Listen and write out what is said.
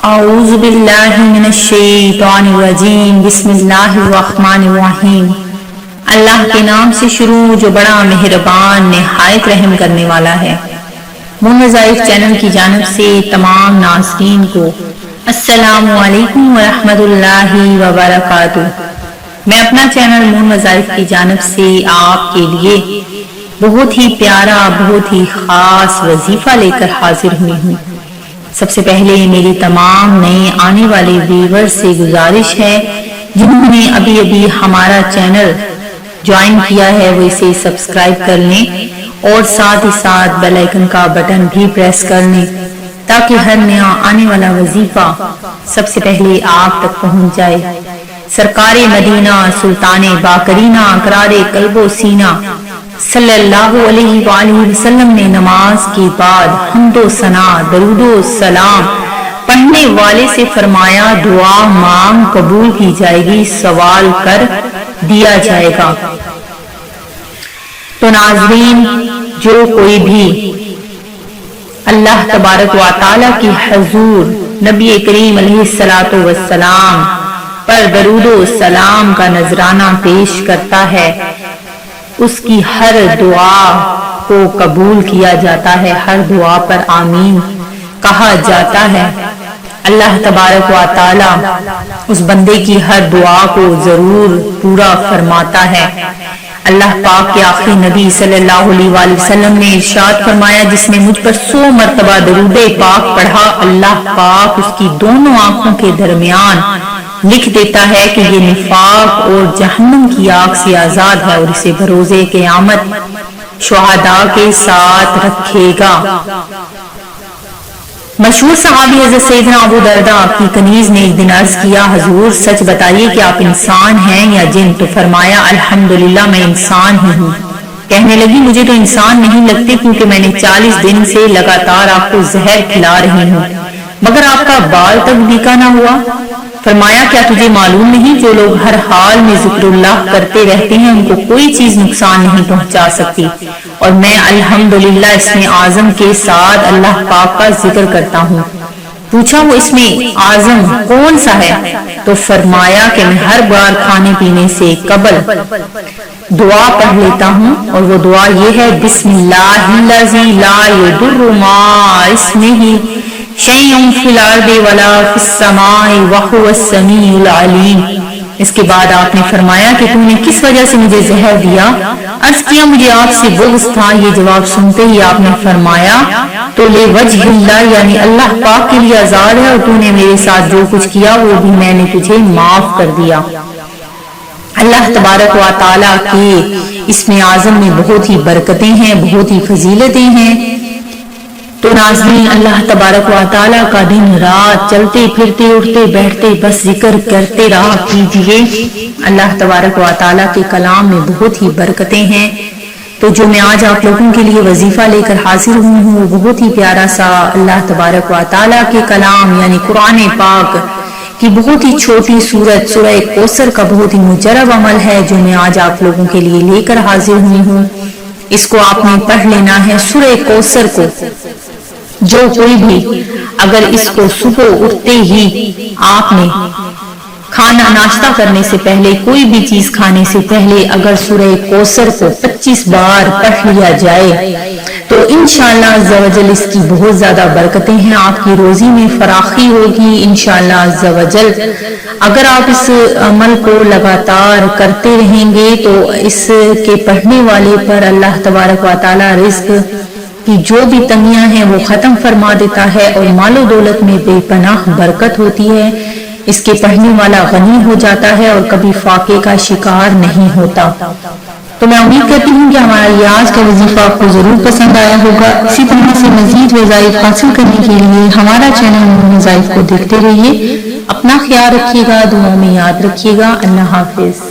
اعوذ باللہ من الشیطان الرجیم بسم اللہ الرحمن الرحیم۔ اللہ کے نام سے شروع جو بڑا مہربان نہایت رحم کرنے والا ہے۔ مون وظائف چینل کی جانب سے تمام ناظرین کو السلام علیکم ورحمۃ اللہ وبرکاتہ۔ میں اپنا چینل مون وظائف کی جانب سے آپ کے لیے بہت ہی پیارا بہت ہی خاص وظیفہ لے کر حاضر ہوئی ہوں۔ سب سے پہلے میری تمام نئے آنے والے ویور سے گزارش ہے جنہوں نے ابھی ابھی ہمارا چینل جوائن کیا ہے وہ اسے سبسکرائب کر لیں اور ساتھ ہی ساتھ بیل آئیکن کا بٹن بھی پریس کر لیں تاکہ ہر نیا آنے والا وظیفہ سب سے پہلے آپ تک پہنچ جائے۔ سرکار مدینہ سلطان باقرینہ اقرار قلب و سینہ صلی اللہ علیہ وآلہ وسلم نے نماز کے بعد حمد و ثنا درود و سلام پڑھنے والے سے فرمایا دعا مانگ قبول کی جائے گی، سوال کر دیا جائے گا۔ تو ناظرین، جو کوئی بھی اللہ تبارک و تعالی کی حضور نبی کریم علیہ الصلوۃ والسلام پر درود و سلام کا نذرانہ پیش کرتا ہے اس کی ہر دعا کو قبول کیا جاتا ہے، ہر دعا پر آمین کہا جاتا ہے۔ اللہ تبارک و تعالی اس بندے کی ہر دعا کو ضرور پورا فرماتا ہے۔ اللہ پاک کے آخری نبی صلی اللہ علیہ وآلہ وسلم نے ارشاد فرمایا جس نے مجھ پر 100 مرتبہ درود پاک پڑھا اللہ پاک اس کی دونوں آنکھوں کے درمیان لکھ دیتا ہے کہ یہ نفاق اور جہنم کی آگ سے آزاد ہے اور اسے بروز قیامت شہداء کے ساتھ رکھے گا۔ مشہور صحابی حضرت سیدنا ابو درداء کی کنیز نے ایک دن عرض کیا حضور سچ بتائیے کہ آپ انسان ہیں یا جن؟ تو فرمایا الحمدللہ میں انسان ہی ہوں۔ کہنے لگی مجھے تو انسان نہیں لگتے کیونکہ میں نے 40 دن سے لگاتار آپ کو زہر کھلا رہی ہوں مگر آپ کا بال تک بیکا نہ ہوا۔ فرمایا کیا تجھے معلوم نہیں جو لوگ ہر حال میں ذکر اللہ کرتے رہتے ہیں ان کو کوئی چیز نقصان نہیں پہنچا سکتی، اور میں الحمدللہ اسم اعظم کے ساتھ اللہ پاک کا ذکر کرتا ہوں۔ پوچھا وہ اسم اعظم کون سا ہے؟ تو فرمایا کہ میں ہر بار کھانے پینے سے قبل دعا پڑھ لیتا ہوں اور وہ دعا یہ ہے بسم اللہ الذی لا یضر مع اسمہ شیء فی الارض ولا فی السماء وہو السمیع العلیم۔ اس کے بعد آپ نے فرمایا کہ تم نے کس وجہ سے مجھے زہر دیا؟ عرض کیا مجھے آپ سے بغض تھا۔ یہ جواب سنتے ہی آپ نے فرمایا تو لے وجہ اللہ یعنی اللہ پاک کے لیے آزاد ہے اور تو نے میرے ساتھ جو کچھ کیا وہ بھی میں نے تجھے معاف کر دیا۔ اللہ تبارک و تعالیٰ کے اسم اعظم میں بہت ہی برکتیں ہیں بہت ہی فضیلتیں ہیں۔ تو ناظرین اللہ تبارک و تعالیٰ کا دن رات چلتے پھرتے اٹھتے بیٹھتے بس ذکر کرتے رہا کیجئے۔ اللہ تبارک و تعالیٰ کے کلام میں بہت ہی برکتیں ہیں۔ تو جو میں آج آپ لوگوں کے لیے وظیفہ لے کر حاضر ہوئی ہوں وہ بہت ہی پیارا سا اللہ تبارک و تعالیٰ کے کلام یعنی قرآن پاک کی بہت ہی چھوٹی سورت سورہ کوثر کا بہت ہی مجرب عمل ہے جو میں آج آپ لوگوں کے لیے لے کر حاضر ہوئی ہوں۔ اس کو آپ نے پڑھ لینا ہے سورہ کوثر کو۔ جو کوئی بھی اگر اس کو صبح اٹھتے ہی آپ نے کھانا ناشتہ کرنے سے پہلے کوئی بھی چیز کھانے سے پہلے اگر سورہ کوثر کو 25 بار پڑھ لیا جائے تو انشاءاللہ عز و جل اس کی بہت زیادہ برکتیں ہیں، آپ کی روزی میں فراخی ہوگی انشاءاللہ عز و جل۔ اگر آپ اس عمل کو لگاتار کرتے رہیں گے تو اس کے پڑھنے والے پر اللہ تبارک و تعالی رزق کی جو بھی تنگیاں ہیں وہ ختم فرما دیتا ہے اور مال و دولت میں بے پناہ برکت ہوتی ہے۔ اس کے پڑھنے والا غنی ہو جاتا ہے اور کبھی فاقے کا شکار نہیں ہوتا۔ تو میں امید کرتی ہوں کہ ہمارا یہ آج کا وظیفہ آپ کو ضرور پسند آیا ہوگا۔ اسی طرح سے مزید وظائف حاصل کرنے کے لیے ہمارا چینل مون وظائف کو دیکھتے رہیے۔ اپنا خیال رکھیے گا، دعاؤں میں یاد رکھیے گا۔ اللہ حافظ۔